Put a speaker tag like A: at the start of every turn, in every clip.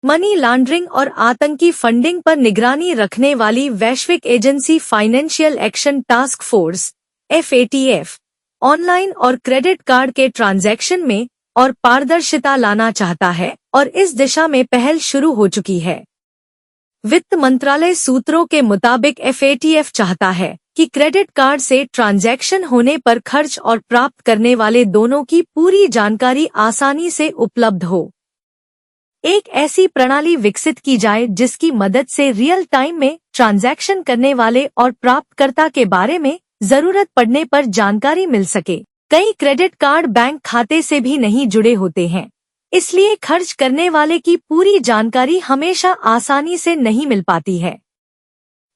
A: Money laundering और आतंकी funding पर निगरानी रखने वाली वैश्विक agency financial action task force (FATF) online और क्रेडिट कार्ड के ट्रांजैक्शन में और पारदर्शिता लाना चाहता है और इस दिशा में पहल शुरू हो चुकी है। वित्त मंत्रालय सूत्रों के मुताबिक FATF चाहता है कि क्रेडिट कार्ड से ट्रांजैक्शन होने पर खर्च और प्राप्त करने वाले दोनों की पूरी जानकारी आसानी से उपलब्ध हो। एक ऐसी प्रणाली विकसित की जाए जिसकी मदद से रियल टाइम में ट्रांजैक्शन करने वाले और प्राप्तकर्ता के बारे में जरूरत पड़ने पर जानकारी मिल सके। कई क्रेडिट कार्ड बैंक खाते से भी नहीं जुड़े होते हैं, इसलिए खर्च करने वाले की पूरी जानकारी हमेशा आसानी से नहीं मिल पाती है।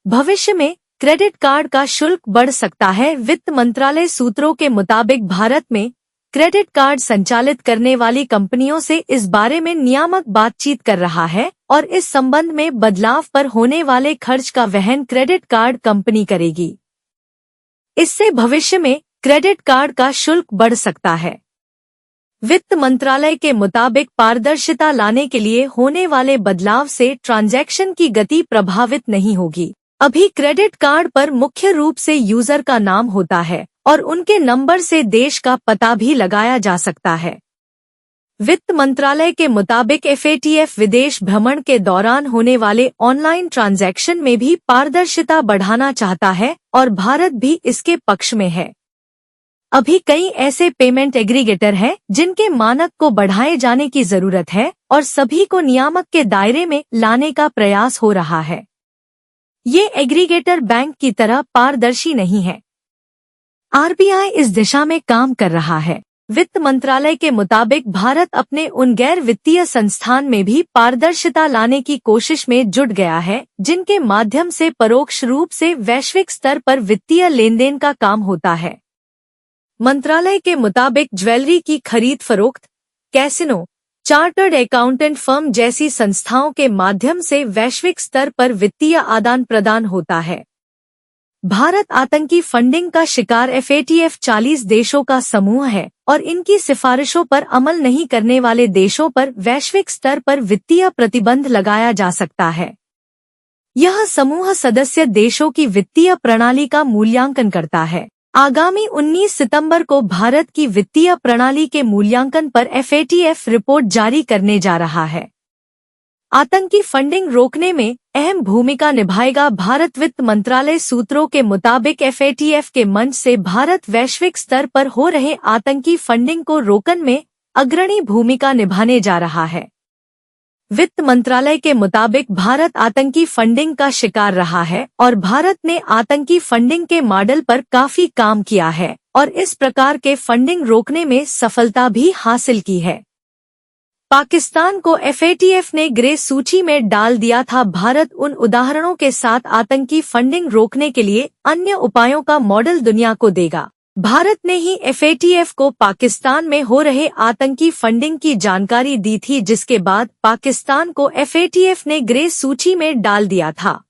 A: भविष्य में क्रेडिट कार्ड का शुल्क बढ़ सकता है। वित्त मंत्रालय सूत्रों के मुताबिक भारत में क्रेडिट कार्ड संचालित करने वाली कंपनियों से इस बारे में नियामक बातचीत कर रहा है और इस संबंध में बदलाव पर होने वाले खर्च का वहन क्रेडिट कार्ड कंपनी करेगी। इससे भविष्य में क्रेडिट कार्ड का शुल्क बढ़ सकता है। वित्त मंत्रालय के मुताबिक पारदर्शिता लाने के लिए होने वाले बदलाव से ट्रांजैक्शन की गति प्रभावित नहीं होगी। अभी क्रेडिट कार्ड पर मुख्य रूप से यूजर का नाम होता है और उनके नंबर से देश का पता भी लगाया जा सकता है। वित्त मंत्रालय के मुताबिक FATF विदेश भ्रमण के दौरान होने वाले ऑनलाइन ट्रांजैक्शन में भी पारदर्शिता बढ़ाना चाहता है और भारत भी इसके पक्ष में है। अभी कई ऐसे पेमेंट एग्रीगेटर हैं जिनके मानक को बढ़ाए जाने की जरूरत है और सभी को नियामक के दायरे में लाने का प्रयास हो रहा है। ये एग्रीगेटर बैंक की तरह पारदर्शी नहीं है। RBI इस दिशा में काम कर रहा है। वित्त मंत्रालय के मुताबिक भारत अपने उन गैर वित्तीय संस्थान में भी पारदर्शिता लाने की कोशिश में जुट गया है जिनके माध्यम से परोक्ष रूप से वैश्विक स्तर पर वित्तीय लेनदेन का काम होता है। मंत्रालय के मुताबिक ज्वेलरी की खरीद फरोख्त, कैसीनो, चार्टर्ड अकाउंटेंट फर्म जैसी संस्थाओं के माध्यम से वैश्विक स्तर पर वित्तीय आदान प्रदान होता है। भारत आतंकी फंडिंग का शिकार FATF 40 देशों का समूह है और इनकी सिफारिशों पर अमल नहीं करने वाले देशों पर वैश्विक स्तर पर वित्तीय प्रतिबंध लगाया जा सकता है। यह समूह सदस्य देशों की वित्तीय प्रणाली का मूल्यांकन करता है। आगामी 19 सितंबर को भारत की वित्तीय प्रणाली के मूल्यांकन पर FATF रिपोर्ट जारी करने जा रहा है। आतंकी फंडिंग रोकने में अहम भूमिका निभाएगा। भारत वित्त मंत्रालय सूत्रों के मुताबिक FATF के मंच से भारत वैश्विक स्तर पर हो रहे आतंकी फंडिंग को रोकने में अग्रणी भूमिका निभाने जा रहा है। वित्त मंत्रालय के मुताबिक भारत आतंकी फंडिंग का शिकार रहा है और भारत ने आतंकी फंडिंग के मॉडल पर काफी काम किया है और इस प्रकार के फंडिंग रोकने में सफलता भी हासिल की है। पाकिस्तान को FATF ने ग्रे सूची में डाल दिया था। भारत उन उदाहरणों के साथ आतंकी फंडिंग रोकने के लिए अन्य उपायों का मॉडल दुनिया को देगा। भारत ने ही FATF को पाकिस्तान में हो रहे आतंकी फंडिंग की जानकारी दी थी, जिसके बाद पाकिस्तान को FATF ने ग्रे सूची में डाल दिया था।